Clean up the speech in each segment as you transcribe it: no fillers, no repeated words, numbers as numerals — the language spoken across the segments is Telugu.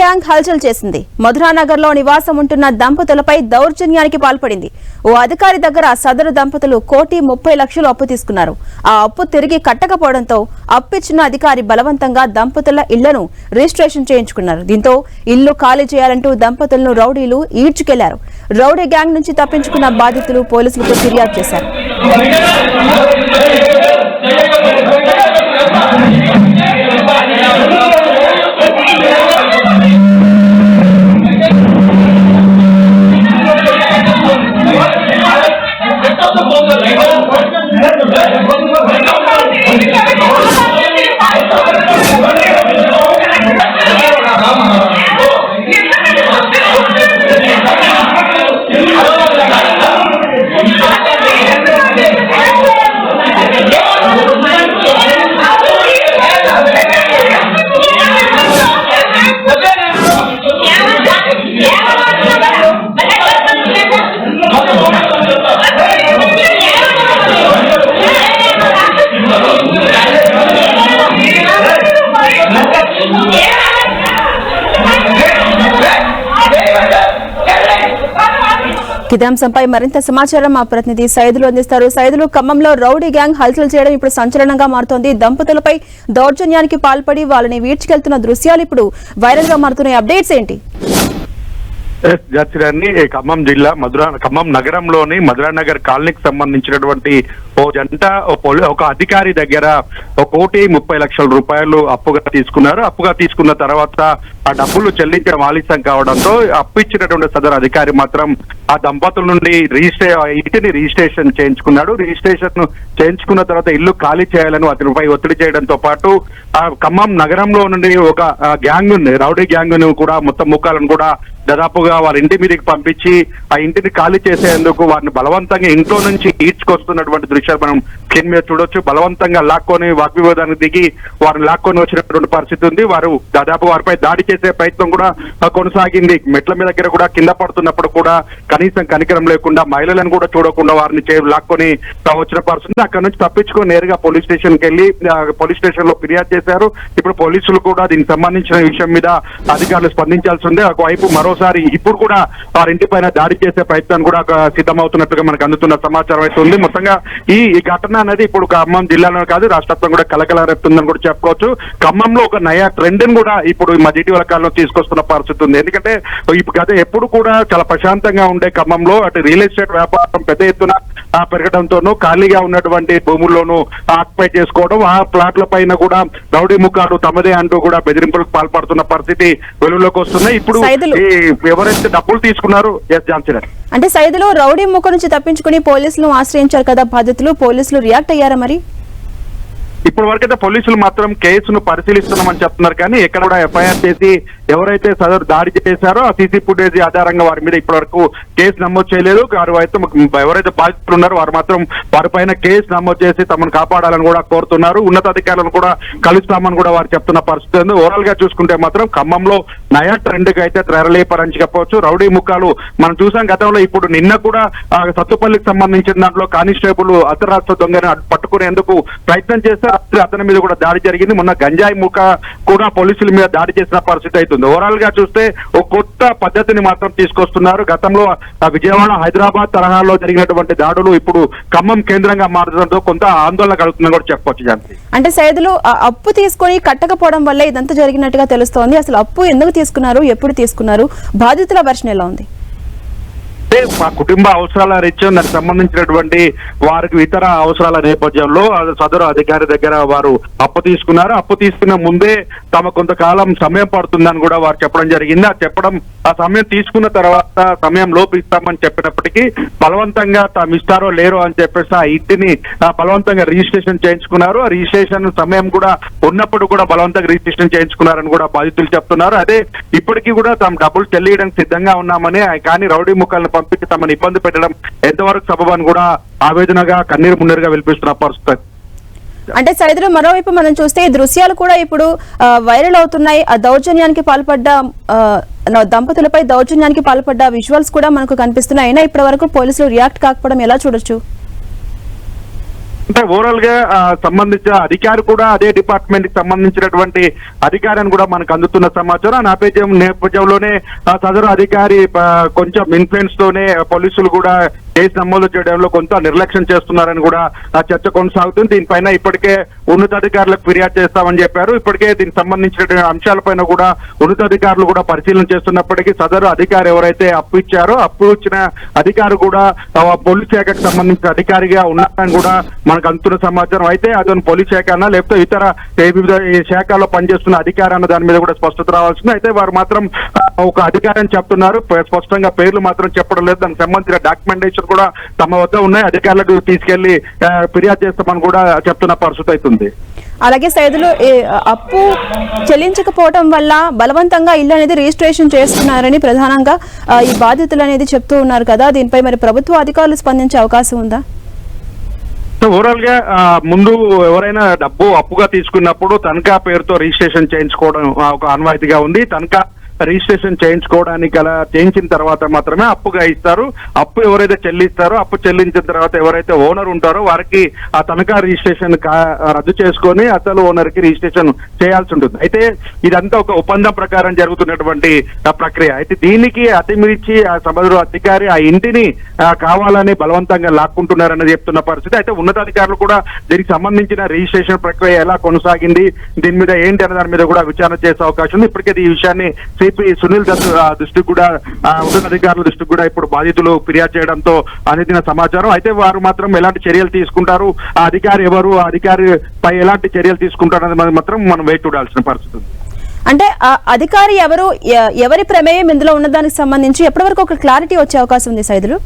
గ్యాంగ్ హల్చల్ చేసింది. మధురానగర్ లో నివాసం ఉంటున్న దంపతులపై దౌర్జన్యానికి పాల్పడింది. ఓ అధికారి దగ్గర సదరు దంపతులు 1,30,00,000 అప్పు తీసుకున్నారు. ఆ అప్పు తిరిగి కట్టకపోవడంతో అప్పిచ్చిన అధికారి బలవంతంగా దంపతుల ఇళ్లను రిజిస్ట్రేషన్ చేయించుకున్నారు. దీంతో ఇల్లు ఖాళీ చేయాలంటూ దంపతులను రౌడీలు ఈడ్చుకెళ్లారు. రౌడీ గ్యాంగ్ నుంచి తప్పించుకున్న బాధితులు పోలీసులకు ఫిర్యాదు చేశారు. ఇదే అంశంపై మరింత సమాచారం మా ప్రతినిధి సైదులు అందిస్తారు. సైదులు, ఖమ్మంలో రౌడీ గ్యాంగ్ హల్చల్ చేయడం ఇప్పుడు సంచలనంగా మారుతోంది. దంపతులపై దౌర్జన్యానికి పాల్పడి వాళ్ళని వీడ్చుకెళ్తున్న దృశ్యాలు ఇప్పుడు వైరల్ గా మారుతున్నాయి. అప్డేట్స్ ఏంటి? ఖమ్మం జిల్లా ఖమ్మం నగరంలోని మధురానగర్ కాలనీకి సంబంధించినటువంటి ఓ జంట ఒక అధికారి దగ్గర 1,30,00,000 రూపాయలు అప్పుగా తీసుకున్నారు. అప్పుగా తీసుకున్న తర్వాత ఆ డబ్బులు చెల్లించడం ఆలస్యం కావడంతో అప్పు ఇచ్చినటువంటి సదరు అధికారి మాత్రం ఆ దంపతుల నుండి ఇంటిని రిజిస్ట్రేషన్ చేయించుకున్నాడు. రిజిస్ట్రేషన్ చేయించుకున్న తర్వాత ఇల్లు ఖాళీ చేయాలని అతనిపై ఒత్తిడి చేయడంతో పాటు ఆ ఖమ్మం నగరంలో నుండి ఒక గ్యాంగ్ ఉంది, రౌడీ గ్యాంగ్ ను కూడా మొత్తం ముఖాలను కూడా దాదాపుగా వారి ఇంటి మీదకి పంపించి ఆ ఇంటిని ఖాళీ చేసేందుకు వారిని బలవంతంగా ఇంట్లో నుంచి ఈడ్చుకొస్తున్నటువంటి దృశ్యాలు మనం స్క్రీన్ మీద చూడొచ్చు. బలవంతంగా లాక్కొని వాగ్వివాదానికి దిగి వారిని లాక్కొని వచ్చినటువంటి పరిస్థితి ఉంది. వారు దాదాపు వారిపై దాడి చేసే ప్రయత్నం కూడా కొనసాగింది. మెట్ల మీద దగ్గర కూడా కింద పడుతున్నప్పుడు కూడా కనీసం కనికరం లేకుండా మహిళలను కూడా చూడకుండా వారిని లాక్కొని వచ్చిన పరిస్థితి. అక్కడ నుంచి తప్పించుకొని నేరుగా పోలీస్ స్టేషన్ కి వెళ్లి పోలీస్ స్టేషన్ లో ఫిర్యాదు చేశారు. ఇప్పుడు పోలీసులు కూడా దీనికి సంబంధించిన విషయం మీద అధికారులు స్పందించాల్సి ఉంది. ఒకవైపు మరోసారి ఇప్పుడు కూడా వారి ఇంటి పైన దాడి చేసే ప్రయత్నం కూడా సిద్ధమవుతున్నట్టుగా మనకు అందుతున్న సమాచారం అయితే ఉంది. మొత్తంగా ఈ ఘటన అనేది ఇప్పుడు ఖమ్మం జిల్లాలో కాదు రాష్ట్రవ్యాప్తంగా కూడా కలకలం రేపుతుందని కూడా చెప్పుకోవచ్చు. ఖమ్మంలో ఒక నయా ట్రెండ్ కూడా ఇప్పుడు ఇటీవల కాలంలో తీసుకొస్తున్న పరిస్థితి ఉంది. ఎందుకంటే గత ఎప్పుడు కూడా చాలా ప్రశాంతంగా ఉండే ఖమ్మంలో అటు రియల్ ఎస్టేట్ వ్యాపారం పెద్ద ఎత్తున పెరగడంతోనూ ఖాళీగా ఉన్నటువంటి భూముల్లోనూ ఆక్యుపై చేసుకోవడం, ఆ ప్లాట్ల పైన కూడా రౌడీ ముఖాలు తమదే అంటూ కూడా బెదిరింపులకు పాల్పడుతున్న పరిస్థితి వెలుగులోకి వస్తున్నాయి. ఇప్పుడు ఎవరైతే డబ్బులు తీసుకున్నారో అంటే సైదులో రౌడీ ముఖ నుంచి తప్పించుకుని పోలీసులు ఆశ్రయించారు కదా బాధితులు, పోలీసులు రియాక్ట్ అయ్యారా? మరి ఇప్పటి వరకైతే పోలీసులు మాత్రం కేసును పరిశీలిస్తున్నామని చెప్తున్నారు. కానీ ఎక్కడ కూడా ఎఫ్ఐఆర్ చేసి ఎవరైతే సదరు దాడి చేశారో ఆ సీసీ ఫుటేజ్ ఆధారంగా వారి మీద ఇప్పటి వరకు కేసు నమోదు చేయలేదు. వారు అయితే ఎవరైతే బాధితులు ఉన్నారో వారు మాత్రం వారిపైన కేసు నమోదు చేసి తమను కాపాడాలని కూడా కోరుతున్నారు. ఉన్నతాధికారులను కూడా కలుస్తామని కూడా వారు చెప్తున్న పరిస్థితి ఉంది. ఓవరాల్ గా చూసుకుంటే మాత్రం ఖమ్మంలో నయా ట్రెండ్ కి అయితే తెరలేపరని చెప్పవచ్చు. రౌడీ ముఖాలు మనం చూసాం గతంలో. ఇప్పుడు నిన్న కూడా సత్తుపల్లికి సంబంధించిన దాంట్లో కానిస్టేబుల్ అంతరాష్ట్ర దొంగని పట్టుకునేందుకు ప్రయత్నం చేస్తే అతని మీద కూడా దాడి జరిగింది. మొన్న గంజాయి ముఖ కూడా పోలీసుల మీద దాడి చేసిన పరిస్థితి అవుతుంది. ఓవరాల్ గా చూస్తే ఒక కొత్త పద్ధతిని మాత్రం తీసుకొస్తున్నారు. గతంలో విజయవాడ హైదరాబాద్ తరహాలో జరిగినటువంటి దాడులు ఇప్పుడు ఖమ్మం కేంద్రంగా మారడంతో కొంత ఆందోళన కలుగుతుందని కూడా చెప్పొచ్చు. జాన్సీ, అంటే సైదులు అప్పు తీసుకొని కట్టకపోవడం వల్ల ఇదంతా జరిగినట్టుగా తెలుస్తోంది. అసలు అప్పు ఎందుకు తీసుకున్నారు, ఎప్పుడు తీసుకున్నారు, బాధితుల వర్షన్ ఎలా ఉంది? మా కుటుంబ అవసరాల రీత్యా దానికి సంబంధించినటువంటి వారికి ఇతర అవసరాల నేపథ్యంలో సదరు అధికారి దగ్గర వారు అప్పు తీసుకున్నారు. అప్పు తీసుకున్న ముందే తమ కొంతకాలం సమయం పడుతుందని కూడా వారు చెప్పడం జరిగింది. ఆ సమయం తీసుకున్న తర్వాత సమయం లోపు ఇస్తామని చెప్పినప్పటికీ బలవంతంగా తాము ఇస్తారో లేరో అని చెప్పేసి ఆ ఇంటిని బలవంతంగా రిజిస్ట్రేషన్ చేయించుకున్నారు. ఆ రిజిస్ట్రేషన్ సమయం కూడా ఉన్నప్పుడు కూడా బలవంతంగా రిజిస్ట్రేషన్ చేయించుకున్నారని కూడా బాధితులు చెప్తున్నారు. అదే ఇప్పటికీ కూడా తాము డబ్బులు చెల్లియడానికి సిద్ధంగా ఉన్నామని, కానీ రౌడీ ముఖాలను పంపించి తమను ఇబ్బంది పెట్టడం ఎంతవరకు సబబని కూడా ఆవేదనగా కన్నీరు మున్నీరుగా వినిపిస్తున్న పరిస్థితి. అంటే సైదులు మరోవైపు మనం చూస్తే ఈ దృశ్యాలు కూడా ఇప్పుడు వైరల్ అవుతున్నాయి. ఆ దౌర్జన్యానికి పాల్పడ్డ దంపతులపై దౌర్జన్యానికి పాల్పడ్డ విజువల్స్ కూడా మనకు కనిపిస్తున్నాయి. అయినా ఇప్పటి వరకు పోలీసులు రియాక్ట్ కాకపోవడం ఎలా చూడొచ్చు? అంటే ఓవరాల్ గా సంబంధించిన అధికారి కూడా అదే డిపార్ట్మెంట్ కి సంబంధించినటువంటి అధికారి అని కూడా మనకు అందుతున్న సమాచారం. నేపథ్యంలోనే సదరు అధికారి కొంచెం ఇన్ఫ్లుయెన్స్ తోనే పోలీసులు కూడా కేసు నమోదు చేయడంలో కొంత నిర్లక్ష్యం చేస్తున్నారని కూడా చర్చ కొనసాగుతుంది. దీనిపైన ఇప్పటికే ఉన్నతాధికారులకు ఫిర్యాదు చేస్తామని చెప్పారు. ఇప్పటికే దీనికి సంబంధించిన అంశాలపైన కూడా ఉన్నతాధికారులు కూడా పరిశీలన చేస్తున్నప్పటికీ సదరు అధికారి ఎవరైతే అప్పు ఇచ్చారో అప్పు ఇచ్చిన అధికారి కూడా పోలీస్ శాఖకు సంబంధించిన అధికారిగా ఉన్నారని కూడా మనకు అందుతున్న సమాచారం. అయితే అతను పోలీస్ శాఖ అన్నా లేకపోతే ఇతర వివిధ శాఖల్లో పనిచేస్తున్న అధికారి అన్న దాని మీద కూడా స్పష్టత రావాల్సింది. అయితే వారు మాత్రం ఒక అధికారి అని చెప్తున్నారు, స్పష్టంగా పేర్లు మాత్రం చెప్పడం లేదు. దానికి సంబంధించిన డాక్యుమెంటేషన్ కూడా తమ వద్ద ఉన్నాయి, అధికారులకు తీసుకెళ్లి ఫిర్యాదు చేస్తామని కూడా చెప్తున్న పరిస్థితి అవుతుంది. అలాగే సైదులు అప్పు చెల్లించకపోవడం వల్ల బలవంతంగా ఇల్లు అనేది రిజిస్ట్రేషన్ చేస్తున్నారని ప్రధానంగా ఈ బాధితులు అనేది చెప్తూ ఉన్నారు కదా, దీనిపై మరి ప్రభుత్వ అధికారులు స్పందించే అవకాశం ఉందా? ఓవరాల్ గా ముందు ఎవరైనా డబ్బు అప్పుగా తీసుకున్నప్పుడు తనఖా పేరుతో రిజిస్ట్రేషన్ చేయించుకోవడం ఒక ఆనవాయితీగా ఉంది. తనఖా రిజిస్ట్రేషన్ చేయించుకోవడానికి అలా చేయించిన తర్వాత మాత్రమే అప్పుగా ఇస్తారు. అప్పు ఎవరైతే చెల్లిస్తారో అప్పు చెల్లించిన తర్వాత ఎవరైతే ఓనర్ ఉంటారో వారికి ఆ తనఖా రిజిస్ట్రేషన్ రద్దు చేసుకొని అసలు ఓనర్ కి రిజిస్ట్రేషన్ చేయాల్సి ఉంటుంది. అయితే ఇదంతా ఒక ఒప్పందం ప్రకారం జరుగుతున్నటువంటి ప్రక్రియ. అయితే దీనికి అతిమించి ఆ సదరు అధికారి ఆ ఇంటిని కావాలని బలవంతంగా లాక్కుంటున్నారని చెప్తున్న పరిస్థితి. అయితే ఉన్నతాధికారులు కూడా దీనికి సంబంధించిన రిజిస్ట్రేషన్ ప్రక్రియ ఎలా కొనసాగింది, దీని మీద ఏంటి అనే దాని మీద కూడా విచారణ చేసే అవకాశం ఉంది. ఇప్పటికే ఈ విషయాన్ని సునీల్ దత్ దృష్టికి కూడా ఉన్నతాధికారుల దృష్టికి కూడా ఇప్పుడు బాధితులు ఫిర్యాదు చేయడంతో అందిన సమాచారం. అయితే వారు మాత్రం ఎలాంటి చర్యలు తీసుకుంటారు, ఆ అధికారి ఎవరు, ఆ అధికారిపై ఎలాంటి చర్యలు తీసుకుంటారు అనేది మాత్రం మనం వేచి చూడాల్సిన పరిస్థితి. అంటే ఆ అధికారి ఎవరి ప్రమేయం ఇందులో ఉన్నదానికి సంబంధించి ఎప్పటి వరకు ఒక క్లారిటీ వచ్చే అవకాశం ఉంది సైదులు?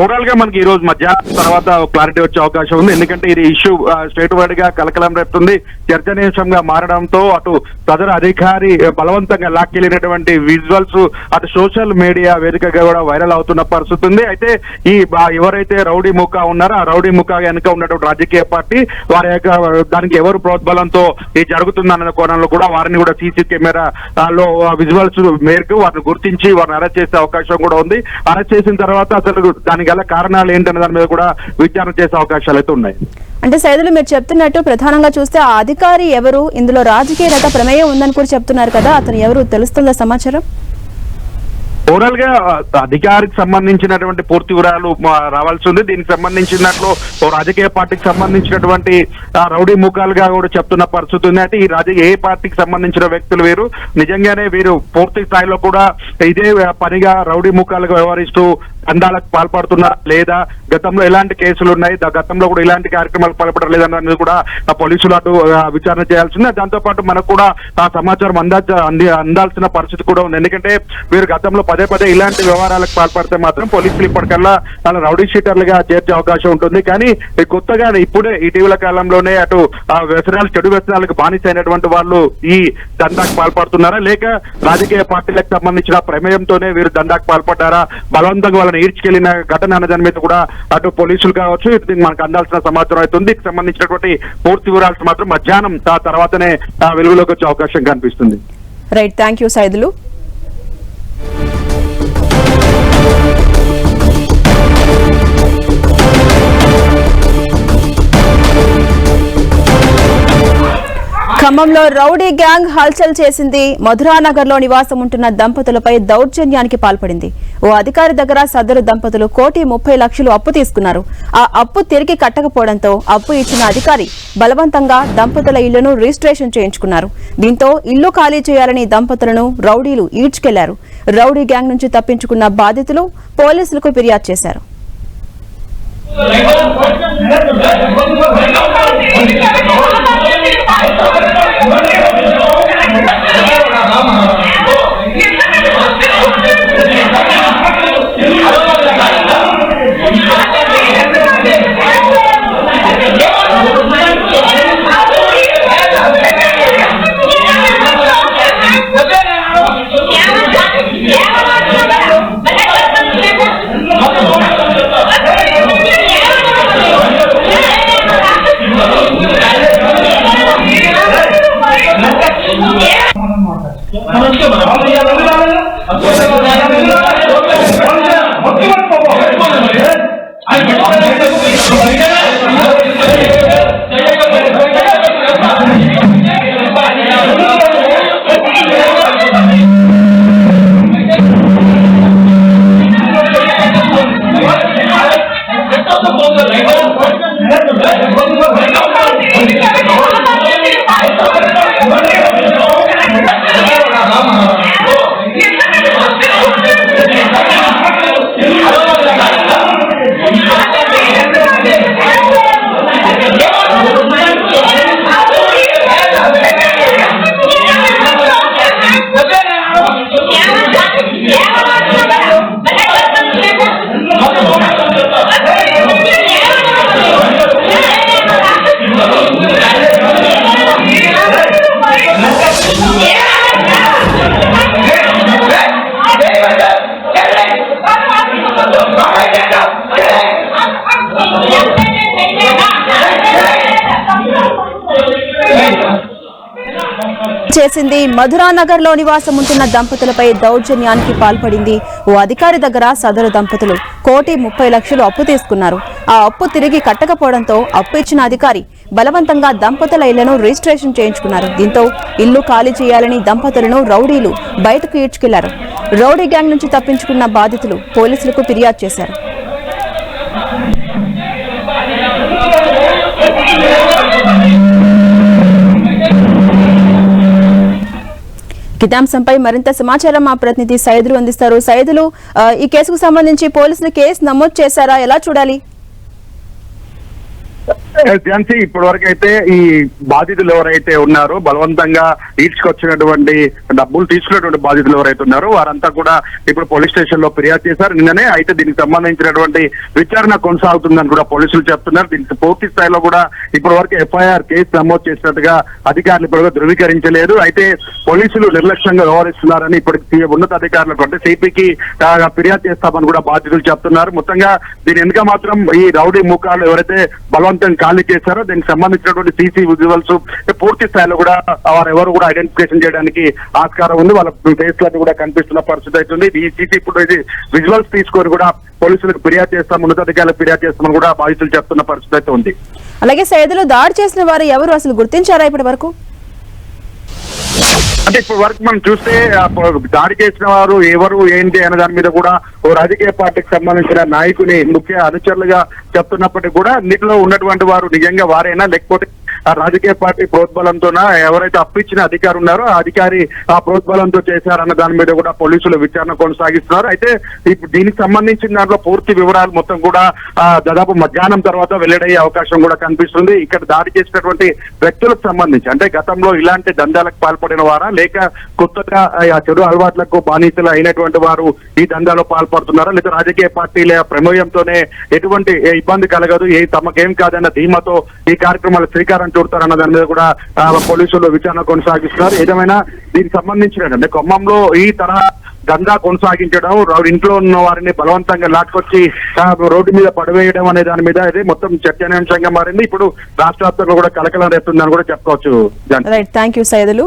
ఓవరాల్ గా మనకి ఈ రోజు మధ్యాహ్నం తర్వాత క్లారిటీ వచ్చే అవకాశం ఉంది. ఎందుకంటే ఇది ఇష్యూ స్టేట్ వైడ్ గా కలకలం రేపుతుంది, చర్చనీయాంశంగా మారడంతో అటు సదరు అధికారి బలవంతంగా లాక్కెళ్ళినటువంటి విజువల్స్ అటు సోషల్ మీడియా వేదికగా కూడా వైరల్ అవుతున్న పరిస్థితి ఉంది. అయితే ఈ ఎవరైతే రౌడీ ముఖా ఉన్నారో ఆ రౌడీ ముఖా వెనుక ఉన్నటువంటి రాజకీయ పార్టీ వారి దానికి ఎవరు ప్రోద్బలంతో ఇది జరుగుతుందన్న కోణంలో కూడా వారిని కూడా సీసీ కెమెరాలో విజువల్స్ మేరకు వారిని గుర్తించి వారిని అరెస్ట్ చేసే అవకాశం కూడా ఉంది. అరెస్ట్ చేసిన తర్వాత అసలు దానికి గల కారణాలు ఏంటనే దాని మీద కూడా విచారణ చేసే అవకాశాలు అయితే ఉన్నాయి. అంటే సైదులు మీరు చెప్తున్నట్టు ప్రధానంగా చూస్తే ఆ అధికారి ఎవరు, ఇందులో రాజకీయ నేత ప్రమేయం ఉందని కూడా చెప్తున్నారు కదా, అతను ఎవరు తెలుస్తుందా సమాచారం? ఓవరాల్ గా అధికారికి సంబంధించినటువంటి పూర్తి వివరాలు రావాల్సి ఉంది. దీనికి సంబంధించినట్లు రాజకీయ పార్టీకి సంబంధించినటువంటి రౌడీ ముఖాలుగా కూడా చెప్తున్న పరిస్థితి ఉంది. అయితే ఈ ఏ పార్టీకి సంబంధించిన వ్యక్తులు వీరు నిజంగానే వీరు పూర్తి స్థాయిలో కూడా ఇదే పనిగా రౌడీ ముఖాలుగా వ్యవహరిస్తూ దందాలకు పాల్పడుతున్నారు లేదా, గతంలో ఎలాంటి కేసులు ఉన్నాయి, గతంలో కూడా ఇలాంటి కార్యక్రమాలు పాల్పడడం లేదన్నది కూడా పోలీసులు అటు విచారణ చేయాల్సింది. దాంతో పాటు మనకు కూడా ఆ సమాచారం అందాల్సిన పరిస్థితి కూడా ఉంది. ఎందుకంటే వీరు గతంలో పదే ఇలాంటి వ్యవహారాలకు పాల్పడితే మాత్రం పోలీసులు ఇప్పటికల్లా వాళ్ళ రౌడీ షీటర్లుగా చేర్చే అవకాశం ఉంటుంది. కానీ కొత్తగా ఇప్పుడే ఇటీవల కాలంలోనే అటు చెడు వ్యసనాలకు బానిసైనటువంటి వాళ్ళు ఈ దందాకు పాల్పడుతున్నారా, లేక రాజకీయ పార్టీలకు సంబంధించిన ప్రమేయంతోనే వీరు దందాకు పాల్పడ్డారా, బలవంతంగా వాళ్ళని ఈడ్చుకెళ్లిన ఘటన అనే దాని మీద కూడా అటు పోలీసులు కావచ్చు మనకు అందాల్సిన సమాచారం అవుతుంది. దీనికి సంబంధించినటువంటి పూర్తి వివరాలు మాత్రం మధ్యాహ్నం తర్వాతనే వెలుగులోకి వచ్చే అవకాశం కనిపిస్తుంది. Right, thank you Saidulu. ఖమ్మంలో రౌడీ గ్యాంగ్ హల్చల్ చేసింది. మధురానగర్ లో నివాసం ఉంటున్న దంపతులపై దౌర్జన్యానికి పాల్పడింది. ఓ అధికారి దగ్గర సదరు దంపతులు 1,30,00,000 అప్పు తీసుకున్నారు. ఆ అప్పు తిరిగి కట్టకపోవడంతో అప్పు ఇచ్చిన అధికారి బలవంతంగా దంపతుల ఇళ్లను రిజిస్ట్రేషన్ చేయించుకున్నారు. దీంతో ఇల్లు ఖాళీ చేయాలని దంపతులను రౌడీలు ఈడ్చుకెళ్లారు. రౌడీ గ్యాంగ్ నుంచి తప్పించుకున్న బాధితులు పోలీసులకు ఫిర్యాదు చేశారు. I చేసింది. మధురానగర్ లో నివాసం ఉంటున్న దంపతులపై దౌర్జన్యానికి పాల్పడింది. ఓ అధికారి దగ్గర సదరు దంపతులు 1,30,00,000 అప్పు తీసుకున్నారు. ఆ అప్పు తిరిగి కట్టకపోవడంతో అప్పు ఇచ్చిన అధికారి బలవంతంగా దంపతుల ఇళ్లను రిజిస్ట్రేషన్ చేయించుకున్నారు. దీంతో ఇల్లు ఖాళీ చేయాలని దంపతులను రౌడీలు బయటకు ఈడ్చుకెళ్లారు. రౌడీ గ్యాంగ్ నుంచి తప్పించుకున్న బాధితులు పోలీసులకు ఫిర్యాదు చేశారు. ఇదే అంశంపై మరింత సమాచారం మా ప్రతినిధి సైదులు అందిస్తారు. సైదులు, ఈ కేసుకు సంబంధించి పోలీసులు కేసు నమోదు చేశారా? ఎలా చూడాలి? ఝాన్సీ, ఇప్పటి వరకు అయితే ఈ బాధితులు ఎవరైతే ఉన్నారో బలవంతంగా ఈడ్చుకొచ్చినటువంటి డబ్బులు తీసుకున్నటువంటి బాధితులు ఎవరైతే ఉన్నారో వారంతా కూడా ఇప్పుడు పోలీస్ స్టేషన్ లో ఫిర్యాదు చేశారు నిన్ననే. అయితే దీనికి సంబంధించినటువంటి విచారణ కొనసాగుతుందని కూడా పోలీసులు చెప్తున్నారు. దీనికి పూర్తి స్థాయిలో కూడా ఇప్పటి వరకు ఎఫ్ఐఆర్ కేసు నమోదు చేసినట్టుగా అధికారులు ఇప్పుడు ధృవీకరించలేదు. అయితే పోలీసులు నిర్లక్ష్యంగా వ్యవహరిస్తున్నారని ఇప్పటికి ఉన్నతాధికారులకు అంటే సిపికి ఫిర్యాదు చేస్తామని కూడా బాధితులు చెప్తున్నారు. మొత్తంగా దీని వెనుక మాత్రం ఈ రౌడీ ముఖాలు ఎవరైతే బలవంతం ఖాళీ చేశారో దీనికి సంబంధించినటువంటి సీసీ విజువల్స్ పూర్తి స్థాయిలో కూడా వారెవరు కూడా ఐడెంటిఫికేషన్ చేయడానికి ఆస్కారం ఉంది. వాళ్ళ ఫేస్ లను కూడా కనిపిస్తున్న పరిస్థితి అవుతుంది. ఈ సీసీ ఫుటేజ్ విజువల్స్ తీసుకొని కూడా పోలీసులకు ఫిర్యాదు చేస్తాం, ఉన్నతాధికారులకు ఫిర్యాదు చేస్తామని కూడా బాధితులు చెప్తున్న పరిస్థితి అయితే ఉంది. అలాగే సైదులు, దాడి చేసిన వారు ఎవరు అసలు గుర్తించారా ఇప్పటి వరకు? అంటే ఇప్పటి వరకు మనం చూస్తే దాడి చేసిన వారు ఎవరు ఏంటి అనే దాని మీద కూడా ఓ రాజకీయ పార్టీకి సంబంధించిన నాయకుని ముఖ్య అనుచరులుగా చెప్తున్నప్పటికీ కూడా ఇందులో ఉన్నటువంటి వారు నిజంగా వారైనా లేకపోతే ఆ రాజకీయ పార్టీ ప్రోద్బలంతోన ఎవరైతే అప్పిచ్చిన అధికారి ఉన్నారో ఆ అధికారి ఆ ప్రోద్బలంతో చేశారన్న దాని మీద కూడా పోలీసులు విచారణ కొనసాగిస్తున్నారు. అయితే ఇప్పుడు దీనికి సంబంధించిన దాంట్లో పూర్తి వివరాలు మొత్తం కూడా దాదాపు మధ్యాహ్నం తర్వాత వెల్లడయ్యే అవకాశం కూడా కనిపిస్తుంది. ఇక్కడ దాడి చేసినటువంటి వ్యక్తులకు సంబంధించి అంటే గతంలో ఇలాంటి దందాలకు పాల్పడిన వారా లేక కొత్తగా ఆ చెడు అలవాట్లకు బానిసలు అయినటువంటి వారు ఈ దందాలో పాల్పడుతున్నారా లేదా రాజకీయ పార్టీల ప్రమేయంతోనే ఎటువంటి ఇబ్బంది కలగదు తమకేం కాదన్న ధీమాతో ఈ కార్యక్రమాలు శ్రీకారం చుడతారన్న దాని మీద కూడా పోలీసులు విచారణ కొనసాగిస్తున్నారు. ఏదేమైనా దీనికి సంబంధించిన ఖమ్మంలో ఈ తరహా దందా కొనసాగించడం, ఇంట్లో ఉన్న వారిని బలవంతంగా లాక్కొచ్చి రోడ్డు మీద పడవేయడం అనే దాని మీద ఇది మొత్తం చర్చనీయాంశంగా మారింది. ఇప్పుడు రాష్ట్ర వ్యాప్తంగా కూడా కలకలం రేపుతుందని కూడా చెప్పుకోవచ్చు. Right, thank you Saidulu.